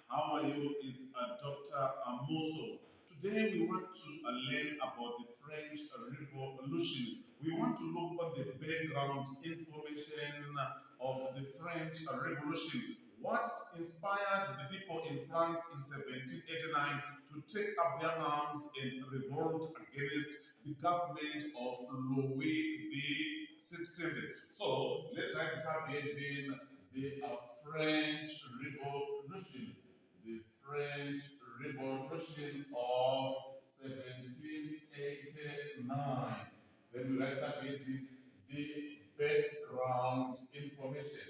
How are you? It's Dr. Amoso. Today we want to learn about the French Revolution. We want to look at the background information of the French Revolution. What inspired the people in France in 1789 to take up their arms and revolt against the government of Louis the 16th? So let's write this up again. The French Revolution. The French Revolution of 1789. Then we write something, the background information.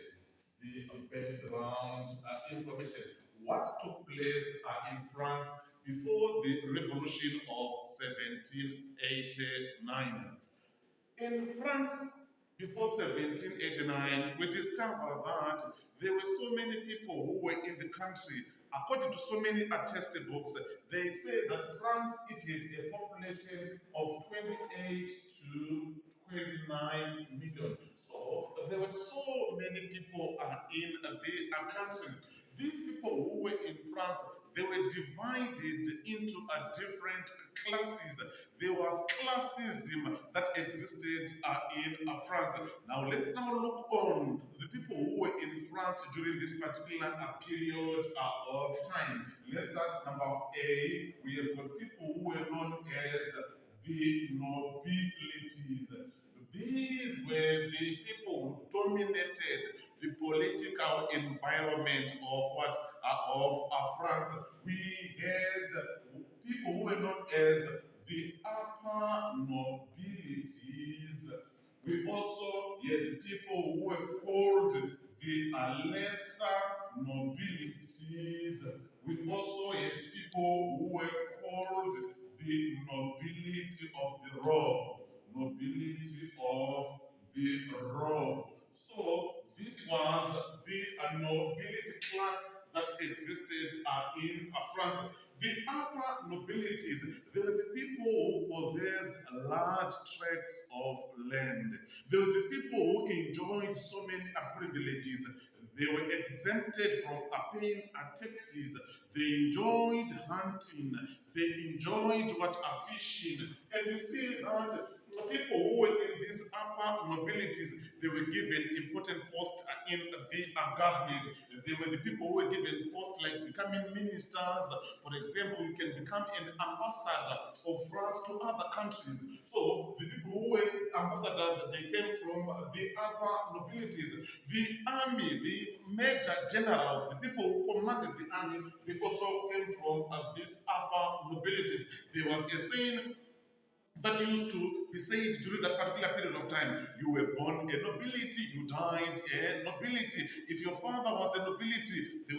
The background information. What took place in France before the revolution of 1789? In France, before 1789, we discovered that there were so many people who were in the country. According to so many attested books, they say that France it had a population of 28 to 29 million. So there were so many people in the country. These people who were in France, they were divided into different classes. There was classism that existed in France. Now let's now look on the people who were in France during this particular period of time. Let's start number A. We have got people who were known as the nobilities. These were the people who dominated the political environment of what France. We had people who were known as the upper nobilities. We also had people who were called the lesser nobilities. We also had people who were called the nobility of the robe. Nobility of the robe. So this was the nobility class that existed in France. The upper nobilities, they were the people who possessed large tracts of land. They were the people who enjoyed so many privileges. They were exempted from paying taxes. They enjoyed hunting. They enjoyed what fishing. And you see that the people who were in these upper nobilities, they were given important posts in the government. They were the people who were given posts like becoming ministers. For example, you can become an ambassador of France to other countries. So the people who were ambassadors, they came from the upper nobilities. The army, the major generals, the people who commanded the army, they also came from these upper nobilities. There was a saying that used to be said during that particular period of time. You were born a nobility, you died a nobility. If your father was a nobility, you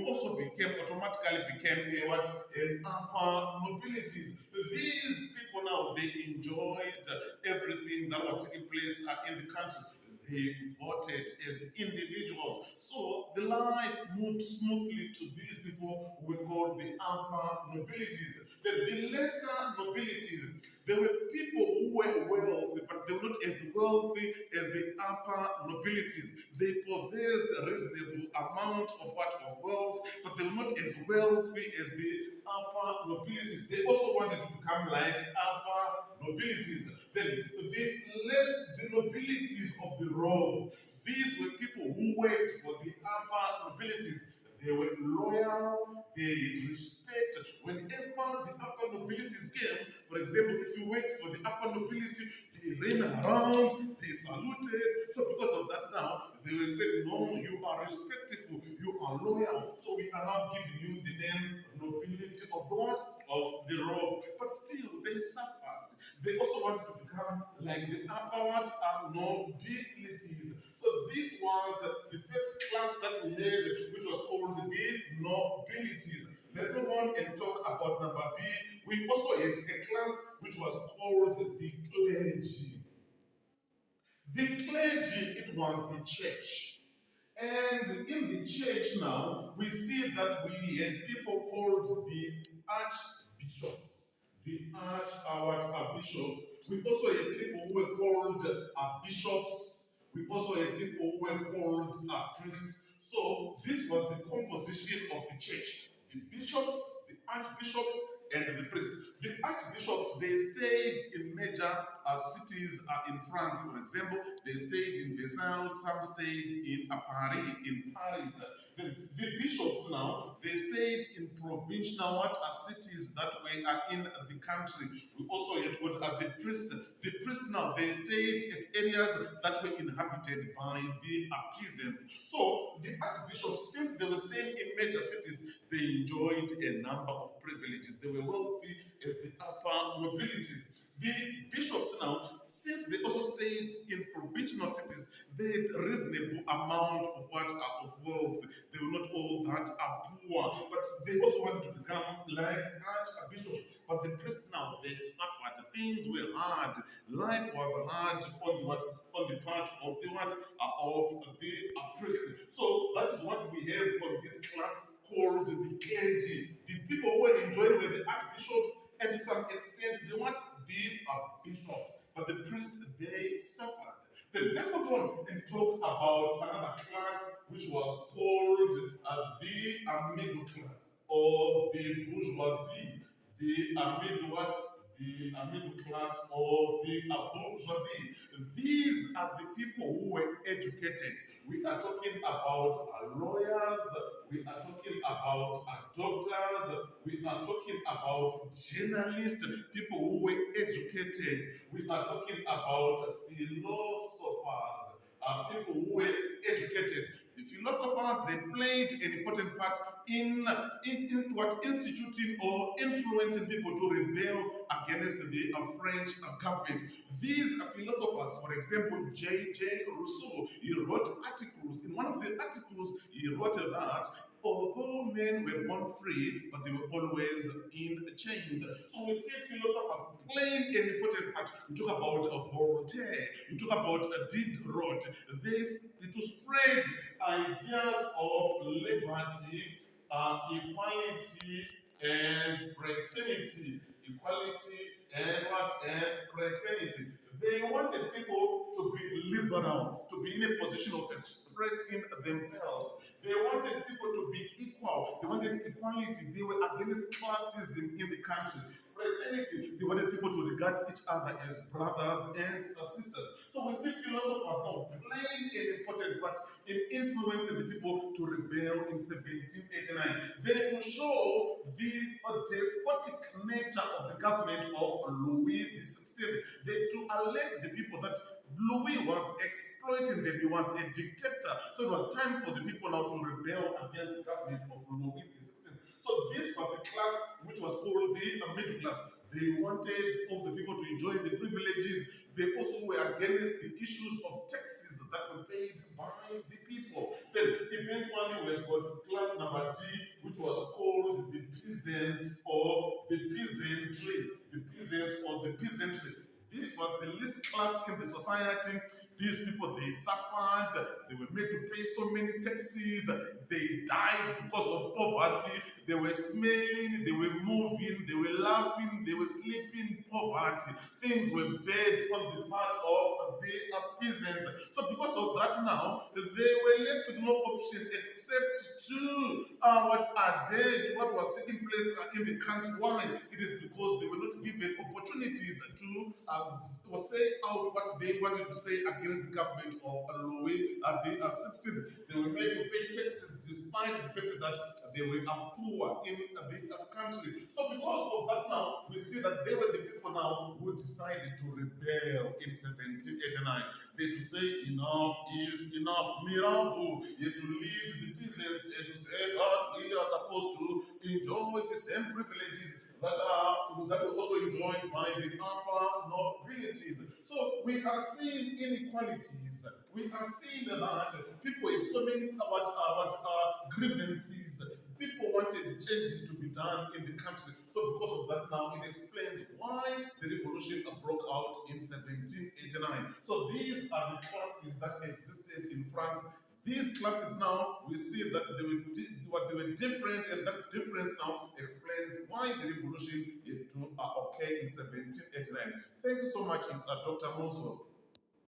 also automatically became a what? An upper nobilities. These people now, they enjoyed everything that was taking place in the country. They voted as individuals. So the life moved smoothly to these people who were called the upper nobilities. The lesser nobilities, there were people who were wealthy, but they were not as wealthy as the upper nobilities. They possessed a reasonable amount of wealth, but they were not as wealthy as the upper nobilities. They also wanted to become like upper nobilities. Then the nobilities of the robe. These were people who worked for the upper nobilities. They were loyal, they had respect. Whenever the upper nobilities came, for example, if you worked for the upper nobility, they ran around, they saluted. So because of that now, they will say, no, you are respectful, you are loyal. So we are now giving you the name nobility of what? Of the robe. But still, they suffered. They also wanted to become like the upper nobilities. So this was the first class that we had, which was called the nobilities. Let's move on and talk about number B. We also had a class which was called the clergy. The clergy, it was the church. And in the church now, we see that we had people called the archbishops. The bishops. We also had people who were called bishops. We also had people who were called priests. So this was the composition of the church. The bishops, the archbishops, and the priests. The archbishops, they stayed in major cities in France, for example. They stayed in Versailles, some stayed in Paris, the bishops now, they stayed in provincial cities that were in the country. We also yet got the priests. The priests now, they stayed at areas that were inhabited by the peasants. So the archbishops, since they were staying in major cities, they enjoyed a number of privileges. They were wealthy as the upper nobilities. The bishops now, since they also stayed in provincial cities, they had a reasonable amount of of wealth. They were not all that poor, but they also wanted to become like archbishops. But the priests now, they suffered. Things were hard. Life was hard on on the part of the priests. So that is what we have on this class called the clergy. The people who were enjoying were the archbishops, and to some extent they want the bishops, but the priests, they suffered. Then let's move on and talk about another class which was called the middle class or the bourgeoisie. The middle what? The middle class or the bourgeoisie. These are the people who were educated. We are talking about lawyers, we are talking about doctors, we are talking about journalists, people who were educated, we are talking about philosophers, people who were educated. The philosophers, they played an important part in what instituting or influencing people to rebel against the French government. These philosophers, for example, J.J. Rousseau, he wrote articles. In one of the articles, he wrote that although men were born free, but they were always in chains. So we see philosophers playing an important part. You talk about Voltaire, you talk about Diderot. To spread ideas of liberty, equality, and fraternity. Equality and what? And fraternity. They wanted people to be liberal, to be in a position of expressing themselves. They wanted people to be equal. They wanted equality. They were against classism in the country. Fraternity, they wanted people to regard each other as brothers and sisters. So we see philosophers now playing an important part in influencing the people to rebel in 1789. Then to show the despotic nature of the government of Louis XVI, to alert the people that Louis was exploiting them. He was a dictator. So it was time for the people now to rebel against the government of Louis XVI. So this was the class which was called the middle class. They wanted all the people to enjoy the privileges. They also were against the issues of taxes that were paid by the people. Then eventually we have got class number D, which was called the peasants or the peasantry. The peasants or the peasantry. This was the least class in the society. These people, they suffered, they were made to pay so many taxes, they died because of poverty, they were smelling, they were moving, they were laughing, they were sleeping, poverty. Things were bad on the part of the peasants. So because of that now, they were left with no option except to what are dead, what was taking place in the country. Why? It is because they were not given opportunities to say out what they wanted to say against the government of Louis the 16th. They were made to pay taxes despite the fact that they were poor in the country. So because of that now, we see that they were the people now who decided to rebel in 1789. They to say enough is enough. Miracle, you to lead the peasants and to say that we are supposed to enjoy the same privileges that were also enjoyed by the upper nobilities. So we are seeing inequalities. We are seeing that people had so many grievances. People wanted changes to be done in the country. So because of that now, it explains why the revolution broke out in 1789. So these are the classes that existed in France. These classes now, we see that they were different, and that difference now explains why the revolution occurred in 1789. Thank you so much. It's Dr. Moso.